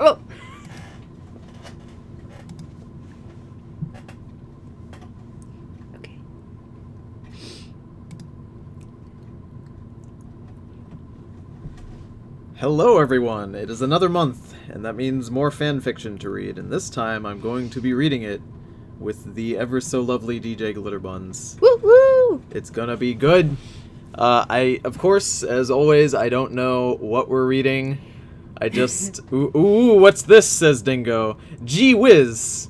Oh! Okay. Hello everyone, it is another month, and that means more fanfiction to read, and this time I'm going to be reading it with the ever so lovely DJ Glitterbuns. Woo woo! It's gonna be good. Of course, as always, I don't know what we're reading. I just... ooh, what's this, says Dingo. Gee whiz!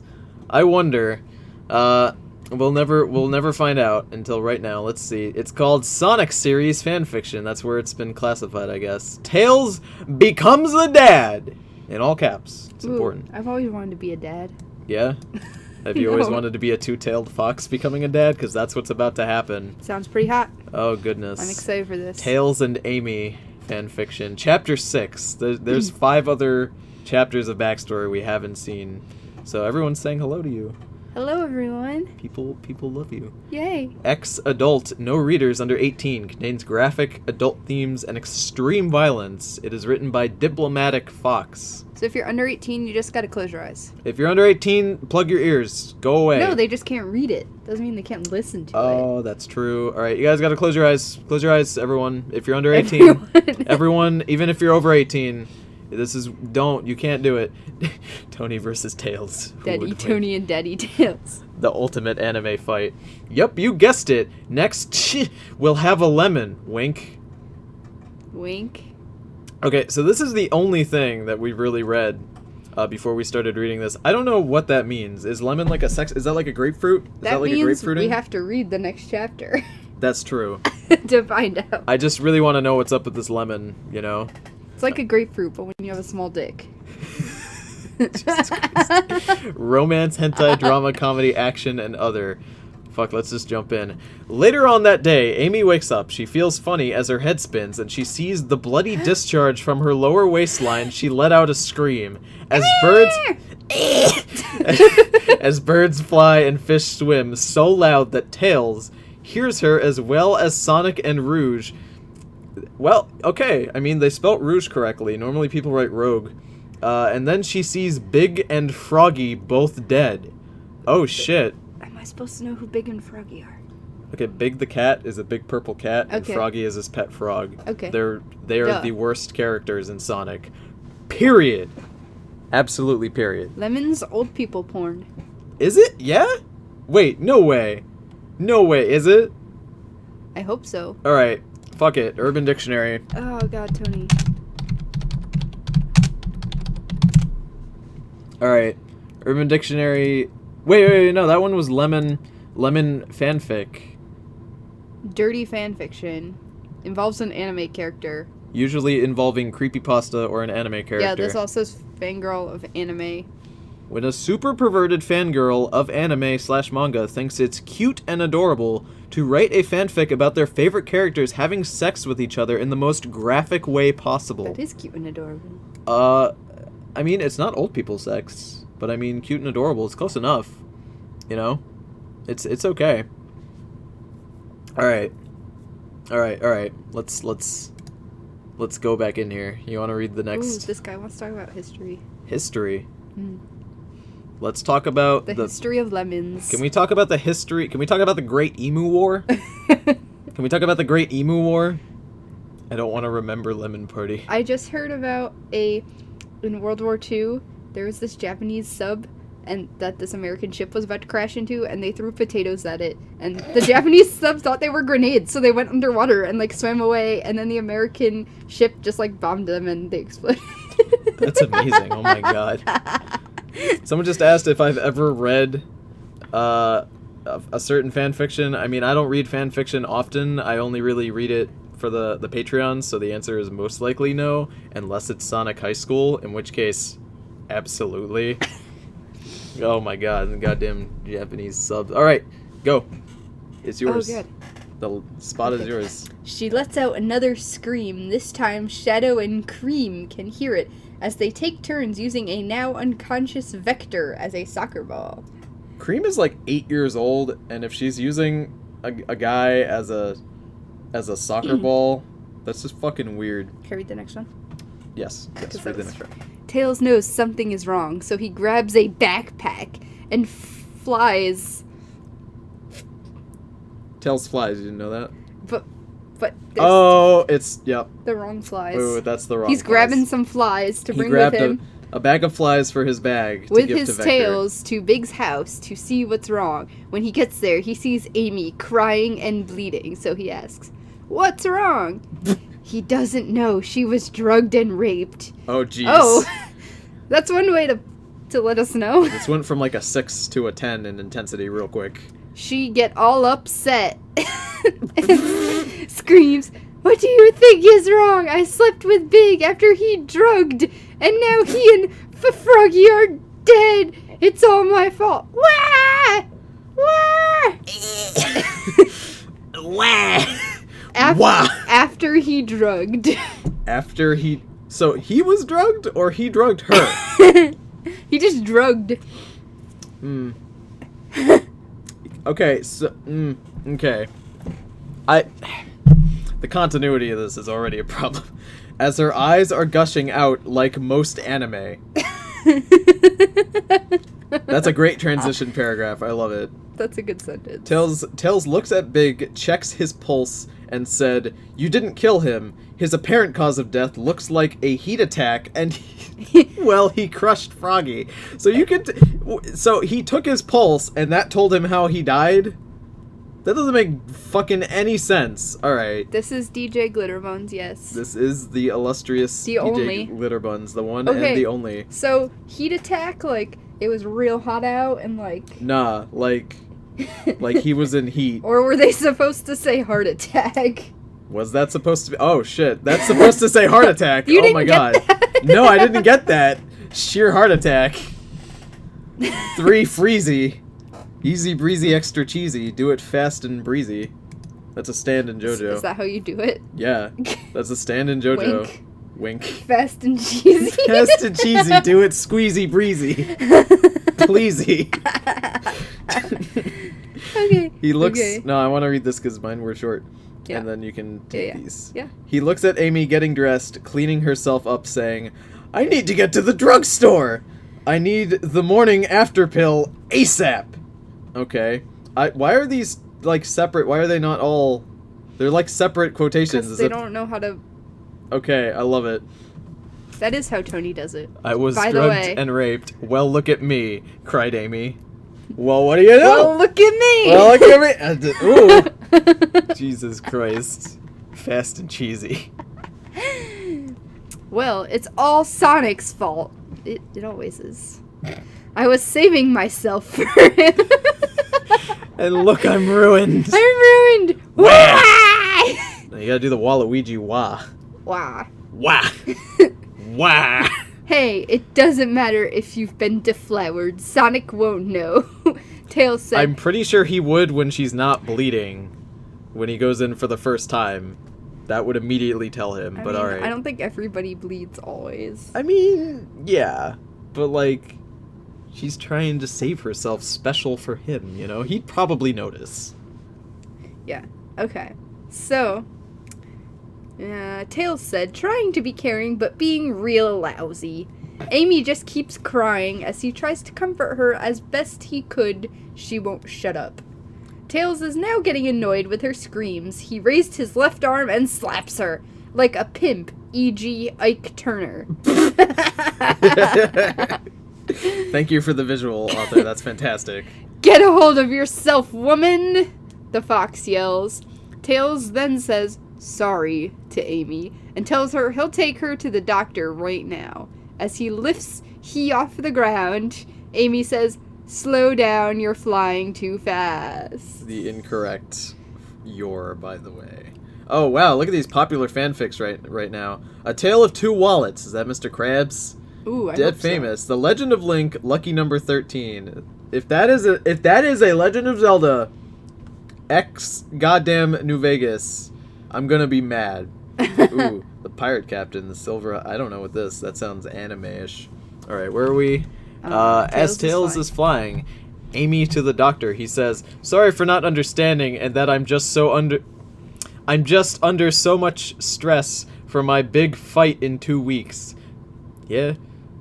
I wonder. We'll never find out until right now. Let's see. It's called Sonic Series Fanfiction. That's where it's been classified, I guess. Tails becomes a dad! In all caps. It's important. I've always wanted to be a dad. Yeah? Have you always wanted to be a two-tailed fox becoming a dad? Because that's what's about to happen. Sounds pretty hot. Oh, goodness. I'm excited for this. Tails and Amy fanfiction. Chapter 6. There's 5 other chapters of backstory we haven't seen. So everyone's saying hello to you. Hello, everyone. People love you. Yay. Ex-adult, no readers under 18, contains graphic adult themes and extreme violence. It is written by Diplomatic Fox. So if you're under 18, you just gotta close your eyes. If you're under 18, plug your ears. Go away. No, they just can't read it. Doesn't mean they can't listen to it. Oh, that's true. All right, you guys gotta close your eyes. Close your eyes, everyone. If you're under 18, everyone, even if you're over 18, you can't do it. Tony versus Tails. Daddy Tony and Daddy Tails. The ultimate anime fight. Yup, you guessed it. Next, we'll have a lemon. Wink. Wink. Okay, so this is the only thing that we've really read before we started reading this. I don't know what that means. Is lemon like a sex? Is that like a grapefruit? Is that like means a grapefruiting? we have to read the next chapter. That's true. To find out. I just really want to know what's up with this lemon, you know? It's like a grapefruit, but when you have a small dick. Jesus Christ. Romance, hentai, drama, comedy, action, and other. Fuck, let's just jump in. Later on that day, Amy wakes up. She feels funny as her head spins, and she sees the bloody discharge from her lower waistline. She let out a scream. As birds fly and fish swim, so loud that Tails hears her as well as Sonic and Rouge. Well, okay, I mean, they spelt Rouge correctly. Normally people write Rogue. And then she sees Big and Froggy both dead. Oh, shit. Am I supposed to know who Big and Froggy are? Okay, Big the cat is a big purple cat, and Okay. Froggy is his pet frog. Okay. They are the worst characters in Sonic. Period. Absolutely period. Lemon's old people porn. Is it? Yeah? Wait, no way. No way, is it? I hope so. Alright, fuck it. Urban Dictionary. Oh god, Tony. Alright. Urban Dictionary. Wait, no, that one was Lemon fanfic. Dirty fanfiction. Involves an anime character. Usually involving creepypasta or an anime character. Yeah, this also is fangirl of anime. When a super perverted fangirl of anime/manga thinks it's cute and adorable to write a fanfic about their favorite characters having sex with each other in the most graphic way possible. That is cute and adorable. I mean, it's not old people sex, but I mean, cute and adorable. It's close enough, you know? It's okay. All right. Let's go back in here. You want to read the next? Ooh, this guy wants to talk about history. History. Mm. Let's talk about the history of lemons. Can we talk about the history? Can we talk about the Great Emu War? Can we talk about the Great Emu War? I don't want to remember Lemon Party. I just heard about in World War II, there was this Japanese sub and that this American ship was about to crash into, and they threw potatoes at it, and the Japanese subs thought they were grenades, so they went underwater and like swam away, and then the American ship just like bombed them and they exploded. That's amazing. Oh my god. Someone just asked if I've ever read a certain fan fiction. I mean, I don't read fan fiction often. I only really read it for the Patreon, so the answer is most likely no, unless it's Sonic High School, in which case, absolutely. Oh my god, the goddamn Japanese subs. Alright, go. It's yours. Oh, good. The spot is yours. She lets out another scream. This time, Shadow and Cream can hear it as they take turns using a now unconscious Vector as a soccer ball. Cream is like 8 years old, and if she's using a guy as a soccer ball, that's just fucking weird. Can I read the next one? Yes, read the next one. Tails knows something is wrong, so he grabs a backpack and flies. Tails flies, you didn't know that? But oh, it's, yep. the wrong flies. Ooh, that's the wrong He's flies. grabbing some flies to bring with him. A bag of flies for his bag to With give his to Vector. Tails to Big's house to see what's wrong. When he gets there, he sees Amy crying and bleeding, so he asks, "What's wrong?" He doesn't know. She was drugged and raped. Oh, jeez. Oh, that's one way to let us know. This went from like a 6 to a 10 in intensity real quick. She get all upset and screams, "What do you think is wrong? I slept with Big after he drugged, and now he and Froggy are dead. It's all my fault. Wah! Wah!" Wah! After he drugged. After he... So he was drugged, or he drugged her? He just drugged. Okay, so... okay. The continuity of this is already a problem. As her eyes are gushing out like most anime. That's a great transition paragraph. I love it. That's a good sentence. Tails looks at Big, checks his pulse, and said, "You didn't kill him. His apparent cause of death looks like a heat attack, and he crushed Froggy." So so he took his pulse, and that told him how he died? That doesn't make fucking any sense. Alright. This is DJ Glitterbones, yes. This is the illustrious The DJ only. Glitterbuns, the one and the only. So, heat attack, like, it was real hot out, and like... Nah, like he was in heat. Or were they supposed to say heart attack? Was that supposed to be... Oh, shit. That's supposed to say heart attack. You oh didn't my get god. that? No, I didn't get that. Sheer heart attack. 3 freezy. Easy breezy extra cheesy. Do it fast and breezy. That's a stand in JoJo. Is that how you do it? Yeah. That's a stand in JoJo. Wink. Wink. Fast and cheesy. Fast and cheesy. Do it squeezy breezy. Pleasy. Okay. He looks... Okay. No, I want to read this because mine were short. Yeah. And then you can take these. Yeah. He looks at Amy getting dressed, cleaning herself up, saying, "I need to get to the drugstore. I need the morning after pill ASAP." Okay. Why are these, like, separate? Why are they not all... They're, like, separate quotations. Because they don't know how to... Okay, I love it. That is how Tony does it. "I was By the drugged way. and raped. Well, look at me," cried Amy. Well, what do you know? Well, look at me! Well, look at me! Ooh. Jesus Christ. Fast and cheesy. Well, it's all Sonic's fault. It always is. I was saving myself for him. And look, I'm ruined. I'm ruined! Wah! Why? Now you gotta do the Waluigi wah. Wah. Wah! Wah! Hey, it doesn't matter if you've been deflowered. Sonic won't know. Tails said... I'm pretty sure he would when she's not bleeding. When he goes in for the first time. That would immediately tell him, but alright. I don't think everybody bleeds always. I mean, yeah. But, like, she's trying to save herself special for him, you know? He'd probably notice. Yeah. Okay. So... Tails said, trying to be caring, but being real lousy. Amy just keeps crying as he tries to comfort her as best he could. She won't shut up. Tails is now getting annoyed with her screams. He raised his left arm and slaps her. Like a pimp, e.g. Ike Turner. Thank you for the visual, author. That's fantastic. Get a hold of yourself, woman! The fox yells. Tails then says, sorry, to Amy, and tells her he'll take her to the doctor right now. As he lifts he off the ground, Amy says, slow down, you're flying too fast. The incorrect "you're," by the way. Oh, wow, look at these popular fanfics right now. A Tale of Two Wallets. Is that Mr. Krabs? Ooh, I Dead hope so. famous. The Legend of Link, lucky number 13. If that is a Legend of Zelda X goddamn New Vegas, I'm gonna be mad. Ooh, the pirate captain, the silver. I don't know what this. That sounds anime-ish. All right, where are we? As Tails is flying, Amy to the doctor. He says, "Sorry for not understanding, and that I'm just under so much stress for my big fight in 2 weeks." Yeah,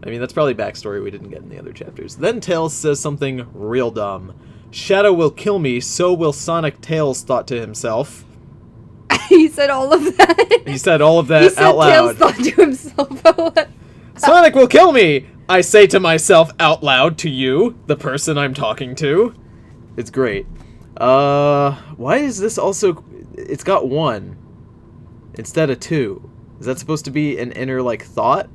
I mean, that's probably backstory we didn't get in the other chapters. Then Tails says something real dumb. Shadow will kill me, so will Sonic, Tails thought to himself. He said all of that. He said all of that out loud. Tails thought to himself. Sonic will kill me, I say to myself out loud to you, the person I'm talking to. It's great. Why is this also... It's got 1 instead of 2. Is that supposed to be an inner, like, thought?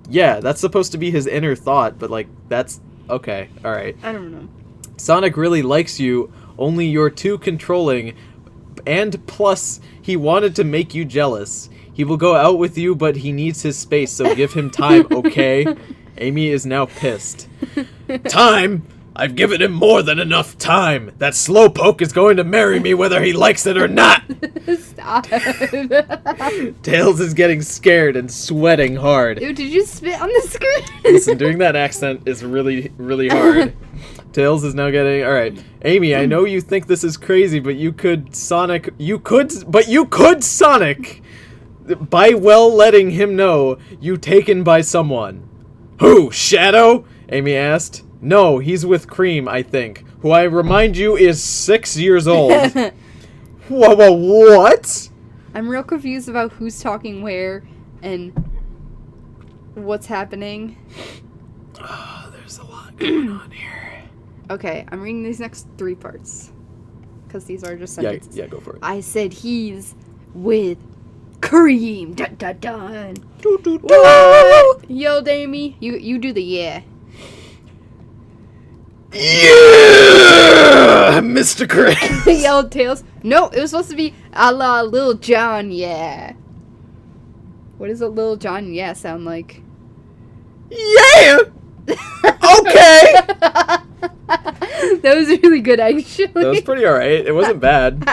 Yeah, that's supposed to be his inner thought, but, like, that's... Okay, alright. I don't know. Sonic really likes you, only you're too controlling, and plus, he wanted to make you jealous. He will go out with you, but he needs his space, so give him time, okay? Amy is now pissed. Time? I've given him more than enough time. That slowpoke is going to marry me whether he likes it or not. Stop. Tails is getting scared and sweating hard. Dude, did you spit on the screen? Listen, doing that accent is really, really hard. Tails is now getting... Alright. Amy, I know you think this is crazy, but you could Sonic... You could Sonic! By well letting him know you taken by someone. Who, Shadow? Amy asked. No, he's with Cream, I think, who I remind you is 6 years old. Whoa, what? I'm real confused about who's talking where and what's happening. Oh, there's a lot going on here. Okay, I'm reading these next 3 parts. Because these are just sentences. Yeah, go for it. I said he's with Cream. Dun dun dun. Woo! Yelled Amy. You do the yeah. Yeah, Mr. Krabs. Yelled Tails. No, it was supposed to be a la Lil Jon, yeah. What does a Lil Jon, yeah, sound like? Yeah! Okay! That was really good, actually. That was pretty alright. It wasn't bad.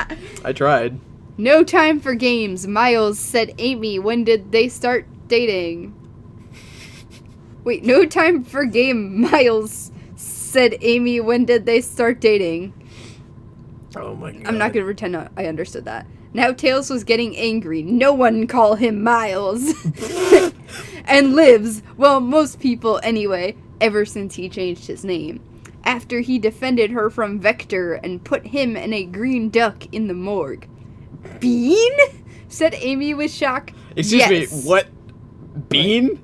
I tried. No time for games, Miles said Amy. When did they start dating? Wait, no time for game, Miles said Amy. When did they start dating? Oh my god. I'm not gonna pretend I understood that. Now Tails was getting angry. No one call him Miles. And lives, well, most people anyway, ever since he changed his name. After he defended her from Vector and put him and a green duck in the morgue. Bean? Said Amy with shock. Excuse me, what? Bean?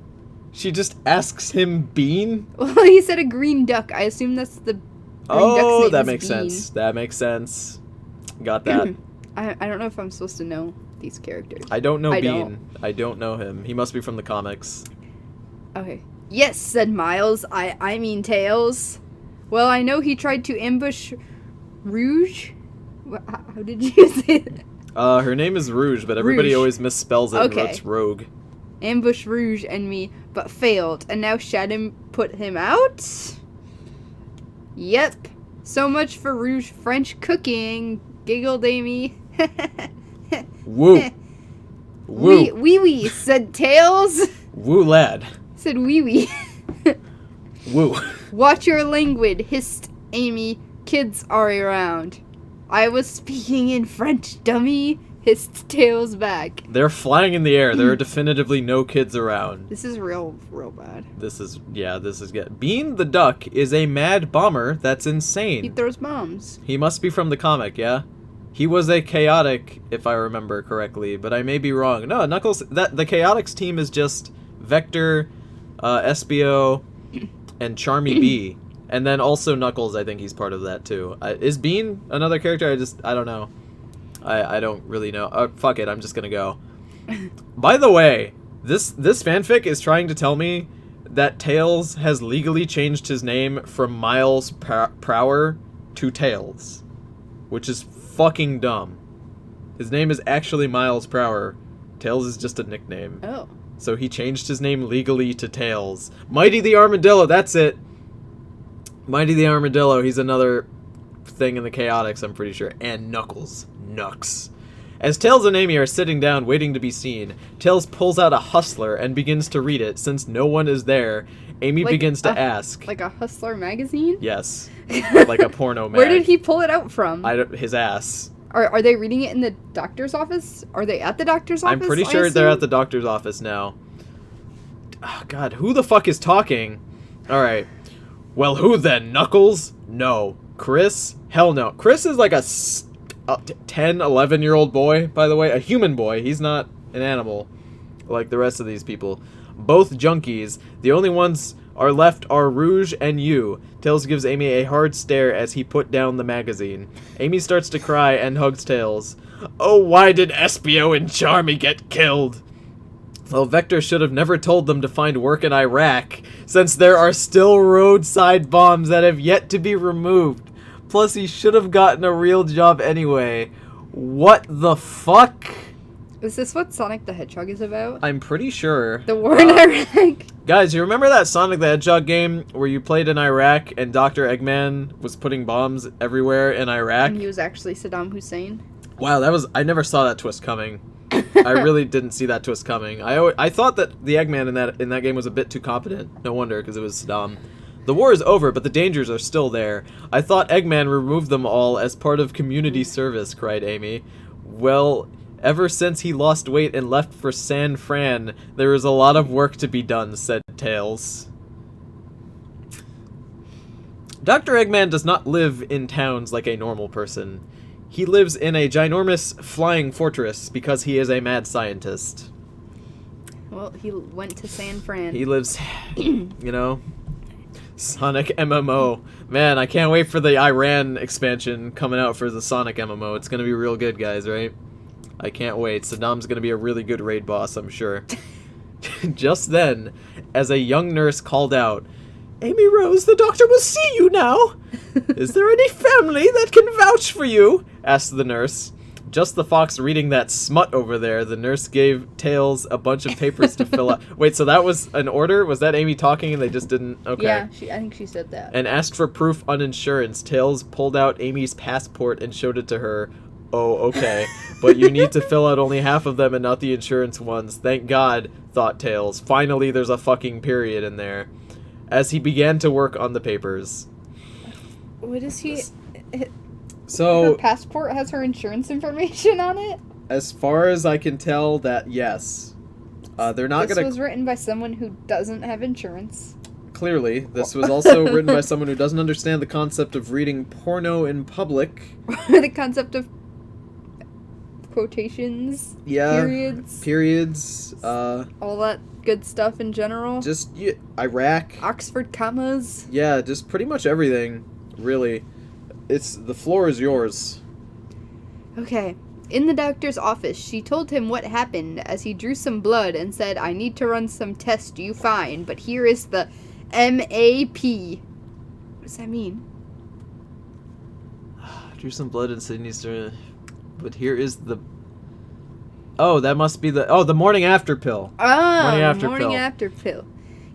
She just asks him Bean? Well, he said a green duck. I assume that's the green duck's name that is makes Bean. sense. That makes sense. Got that. I don't know if I'm supposed to know these characters. I don't know I Bean. don't. I don't know him. He must be from the comics. Okay. Yes, said Miles. I mean Tails. Well, I know he tried to ambush Rouge. How did you say that? Her name is Rouge, but everybody Rouge. always misspells it and Okay. writes Rogue. Ambush Rouge and me, but failed. And now Shadow put him out? Yep. So much for Rouge French cooking, giggled Amy. Woo. Woo. Wee, said Tails. Woo, lad. Said wee. Woo. Watch your language, hissed Amy. Kids are around. I was speaking in French, dummy, hissed Tails back. They're flying in the air. There are definitively no kids around. This is real bad. This is good. Bean the Duck is a mad bomber that's insane. He throws bombs. He must be from the comic, yeah? He was a chaotic, if I remember correctly, but I may be wrong. No, Knuckles, the Chaotix team is just Vector, Espio, and Charmy B. And then also Knuckles, I think he's part of that too. Is Bean another character? I don't know. I don't really know. Fuck it, I'm just gonna go. By the way, this fanfic is trying to tell me that Tails has legally changed his name from Miles Prower to Tails, which is fucking dumb. His name is actually Miles Prower. Tails is just a nickname. Oh. So he changed his name legally to Tails. Mighty the Armadillo, that's it. Mighty the Armadillo, he's another thing in the Chaotix, I'm pretty sure. And Knuckles. Nux. As Tails and Amy are sitting down waiting to be seen, Tails pulls out a Hustler and begins to read it. Since no one is there, Amy begins to ask. Like a Hustler magazine? Yes. Like a porno mag. Where did he pull it out from? His ass. Are they reading it in the doctor's office? Are they at the doctor's office? I'm pretty sure they're at the doctor's office now. Oh, God, who the fuck is talking? All right. Well, who then? Knuckles? No. Chris? Hell no. Chris is like a 10, 11-year-old boy, by the way. A human boy. He's not an animal like the rest of these people. Both junkies. The only ones are left are Rouge and you. Tails gives Amy a hard stare as he put down the magazine. Amy starts to cry and hugs Tails. Oh, why did Espio and Charmy get killed? Well, Vector should have never told them to find work in Iraq, since there are still roadside bombs that have yet to be removed. Plus, he should have gotten a real job anyway. What the fuck? Is this what Sonic the Hedgehog is about? I'm pretty sure. The war in Iraq? Guys, you remember that Sonic the Hedgehog game where you played in Iraq and Dr. Eggman was putting bombs everywhere in Iraq? And he was actually Saddam Hussein? Wow, I never saw that twist coming. I really didn't see that twist coming. I thought that the Eggman in that game was a bit too competent. No wonder, because it was Saddam. The war is over, but the dangers are still there. I thought Eggman removed them all as part of community service, cried Amy. Well, ever since he lost weight and left for San Fran, there is a lot of work to be done, said Tails. Dr. Eggman does not live in towns like a normal person. He lives in a ginormous flying fortress because he is a mad scientist. Well, he went to San Fran. He lives, Sonic MMO. Man, I can't wait for the Iran expansion coming out for the Sonic MMO. It's going to be real good, guys, right? I can't wait. Saddam's going to be a really good raid boss, I'm sure. Just then, as a young nurse called out, Amy Rose, the doctor will see you now. Is there any family that can vouch for you? Asked the nurse. Just the fox reading that smut over there. The nurse gave Tails a bunch of papers to fill out. Wait, so that was an order? Was that Amy talking and they just didn't? Okay. Yeah, I think she said that. And asked for proof on insurance. Tails pulled out Amy's passport and showed it to her. Oh, okay. But you need to fill out only half of them and not the insurance ones. Thank God, thought Tails. Finally, there's a fucking period in there. As he began to work on the papers. What is he... So... Her passport has her insurance information on it? As far as I can tell, that yes. They're not This gonna... was written by someone who doesn't have insurance. Clearly. This was also written by someone who doesn't understand the concept of reading porno in public. The concept of quotations, Yeah. periods, all that good stuff in general. Just Iraq. Oxford commas. Yeah, just pretty much everything, really. The floor is yours. Okay. In the doctor's office, she told him what happened as he drew some blood and said, I need to run some tests, you fine, but here is the MAP. What does that mean? Drew some blood and said he needs to... But here is the... Oh, that must be the morning after pill. Oh, morning after pill.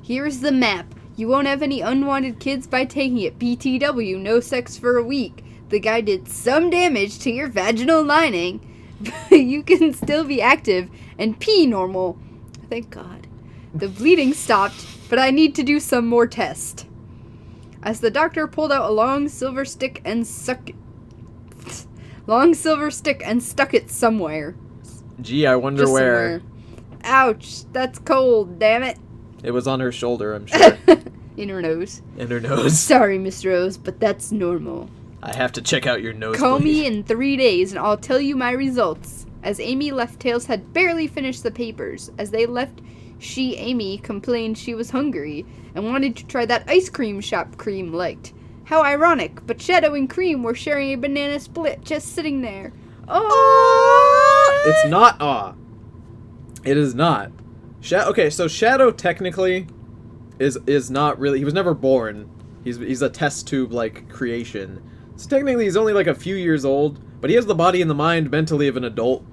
Here's the map. You won't have any unwanted kids by taking it. BTW, no sex for a week. The guy did some damage to your vaginal lining, but you can still be active and pee normal. Thank God. The bleeding stopped, but I need to do some more tests. As the doctor pulled out a long silver stick and stuck it somewhere. Gee, I wonder Just where. somewhere. Ouch, that's cold, damn it. It was on her shoulder, I'm sure. In her nose. In her nose. Sorry, Miss Rose, but that's normal. I have to check out your nose. Call me in 3 days and I'll tell you my results. As Amy left, Tails had barely finished the papers. As they left, Amy, complained she was hungry and wanted to try that ice cream shop Cream liked. How ironic, but Shadow and Cream were sharing a banana split just sitting there. Oh! It's not aw. It is not. Okay, so Shadow technically is not really... He was never born. He's a test tube like creation. So technically he's only like a few years old, but he has the body and the mind mentally of an adult.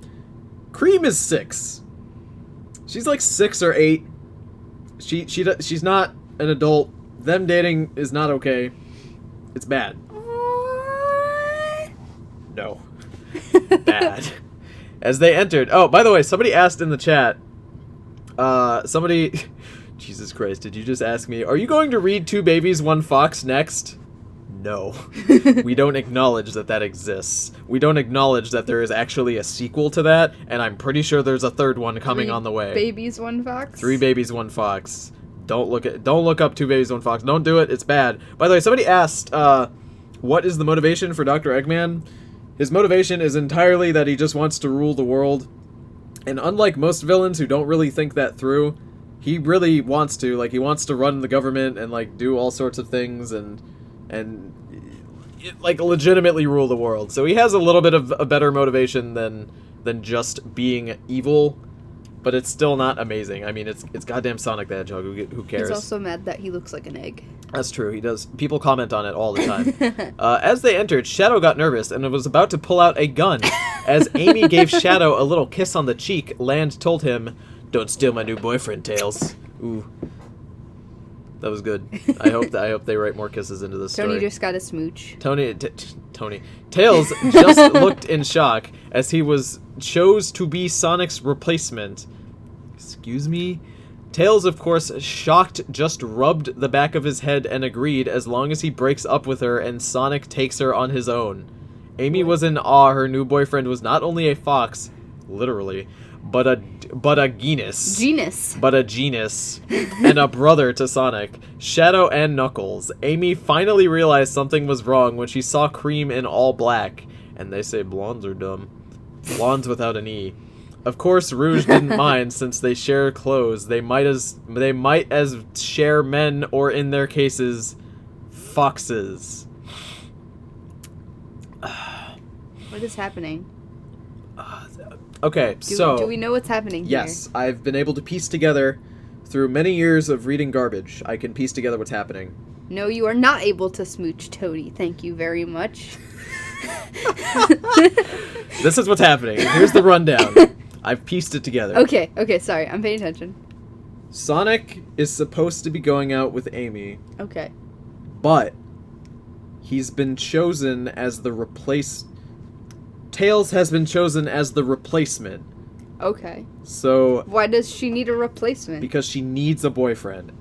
Cream is 6. She's like 6 or 8. She's not an adult. Them dating is not okay. It's bad. No. Bad. As they entered... Oh, by the way, somebody asked in the chat... Jesus Christ, did you just ask me, are you going to read Two Babies, One Fox next? no. We don't acknowledge that that exists. We don't acknowledge that there is actually a sequel to that, and I'm pretty sure there's a third one coming on the way. 3 babies, 1 fox? 3 babies, 1 fox. Don't look up 2 babies, 1 fox. Don't do it. It's bad. By the way, somebody asked, what is the motivation for Dr. Eggman? His motivation is entirely that he just wants to rule the world. And unlike most villains who don't really think that through, he really wants to. Like, he wants to run the government and, like, do all sorts of things and like, legitimately rule the world. So he has a little bit of a better motivation than just being evil. But it's still not amazing. I mean, it's goddamn Sonic the Hedgehog. Who cares? He's also mad that he looks like an egg. That's true. He does. People comment on it all the time. As they entered, Shadow got nervous and was about to pull out a gun. As Amy gave Shadow a little kiss on the cheek, Land told him, "Don't steal my new boyfriend, Tails." Ooh, that was good. I hope they write more kisses into this story. Tony just got a smooch. Tony. Tails just looked in shock as he chose to be Sonic's replacement. Excuse me? Tails, of course, shocked, just rubbed the back of his head and agreed as long as he breaks up with her and Sonic takes her on his own. Amy was in awe. Her new boyfriend was not only a fox, literally, but a genus. But a genus. And a brother to Sonic. Shadow and Knuckles. Amy finally realized something was wrong when she saw Cream in all black. And they say blondes are dumb. Blondes without an E. Of course, Rouge didn't mind since they share clothes. They might as share men or, in their cases, foxes. What is happening? Okay, do we know what's happening here? Yes, I've been able to piece together, through many years of reading garbage, I can piece together what's happening. No, you are not able to smooch Toady. Thank you very much. This is what's happening. Here's the rundown. I've pieced it together. Okay, sorry. I'm paying attention. Sonic is supposed to be going out with Amy. Okay. But he's been chosen as the Tails has been chosen as the replacement. Okay. So why does she need a replacement? Because she needs a boyfriend.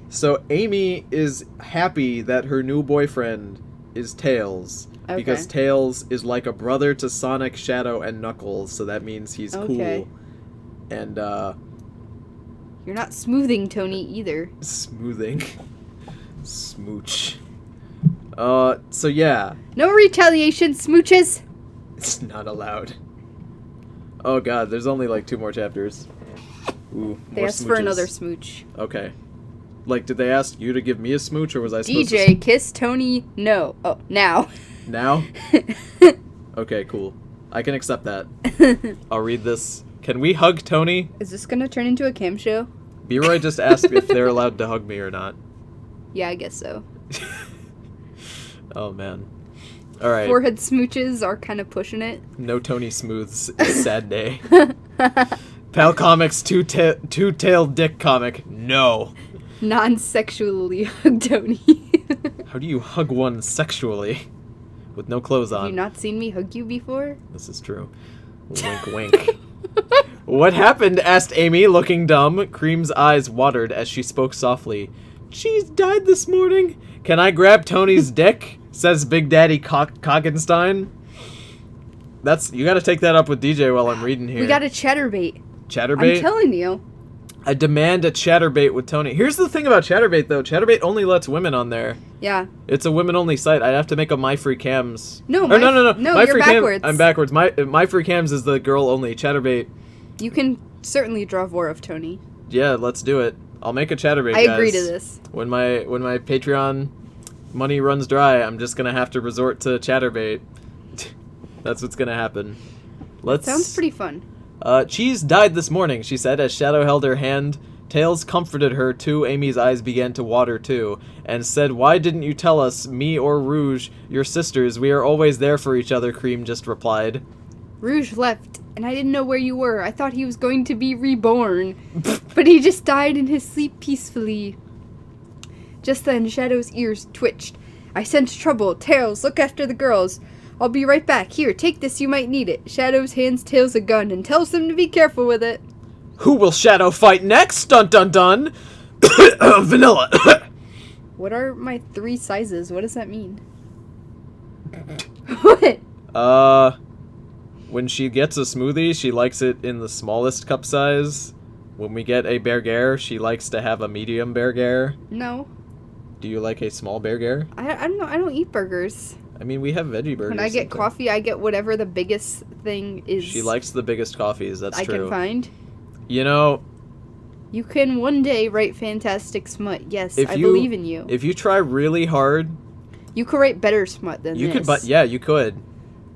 So Amy is happy that her new boyfriend is Tails. Okay. Because Tails is like a brother to Sonic, Shadow, and Knuckles, so that means he's cool. And, you're not smoothing Tony either. Smoothing. Smooch. So yeah. No retaliation, smooches! It's not allowed. Oh god, there's only like 2 more chapters. Ooh, they asked for another smooch. Okay. Like, did they ask you to give me a smooch, or was I supposed to... DJ, kiss Tony, no. Oh, now. Now? Okay, cool. I can accept that. I'll read this. Can we hug Tony? Is this gonna turn into a cam show? B-Roy just asked if they're allowed to hug me or not. Yeah, I guess so. Oh, man. All right. Forehead smooches are kind of pushing it. No Tony Smooths. Sad day. Pal Comics two-tailed dick comic. No. Non-sexually hug Tony. How do you hug one sexually? With no clothes on. Have you not seen me hug you before? This is true. Wink, wink. What happened? Asked Amy, looking dumb. Cream's eyes watered as she spoke softly. She's died this morning. Can I grab Tony's dick? Says Big Daddy Coggenstein. You gotta take that up with DJ while I'm reading here. We got a chatterbait. Chatterbait? I'm telling you. I demand a chatterbait with Tony. Here's the thing about chatterbait, though. Chatterbait only lets women on there. Yeah. It's a women-only site. I'd have to make a My Free Cams. No, no. No, My you're Free backwards. I'm backwards. My Free Cams is the girl-only. Chatterbait. You can certainly draw more of Tony. Yeah, let's do it. I'll make a chatterbait, I guys. agree to this. When my Patreon money runs dry, I'm just gonna have to resort to chatterbait. That's what's gonna happen. Sounds pretty fun. Cheese died this morning, she said as Shadow held her hand. Tails comforted her too. Amy's eyes began to water too, and said, "Why didn't you tell us, me or Rouge, your sisters? We are always there for each other," Cream just replied. Rouge left, and I didn't know where you were. I thought he was going to be reborn, but he just died in his sleep peacefully. Just then, Shadow's ears twitched. I sense trouble. Tails, look after the girls. I'll be right back. Here, take this. You might need it. Shadows hands Tails a gun and tells them to be careful with it. Who will Shadow fight next? Dun dun dun. Vanilla. What are my 3 sizes? What does that mean? When she gets a smoothie, she likes it in the smallest cup size. When we get a burger, she likes to have a medium burger. No. Do you like a small burger? I don't know. I don't eat burgers. I mean, we have veggie burgers. When I get coffee, I get whatever the biggest thing is. She likes the biggest coffees, that's true. I can find. You know... You can one day write fantastic smut. Yes, I believe in you. If you try really hard... You could write better smut than this. Yeah, you could.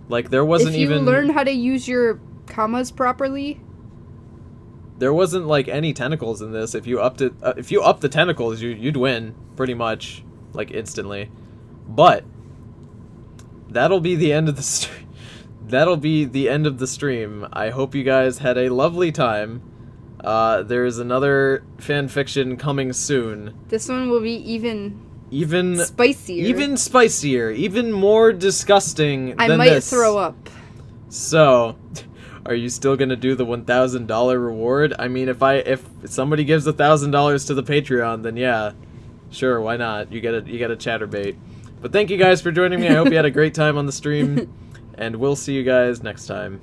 Like, there wasn't even... If you learn how to use your commas properly... There wasn't, like, any tentacles in this. If you upped it... if you upped the tentacles, you'd win, pretty much. Like, instantly. But... That'll be the end of the stream. That'll be the end of the stream. I hope you guys had a lovely time. There's another fanfiction coming soon. This one will be even spicier. Even spicier. Even more disgusting than this. I might throw up. So, are you still gonna do the $1,000 reward? I mean, if somebody gives $1,000 to the Patreon, then yeah, sure, why not? You get a chatterbait. But thank you guys for joining me. I hope you had a great time on the stream, and we'll see you guys next time.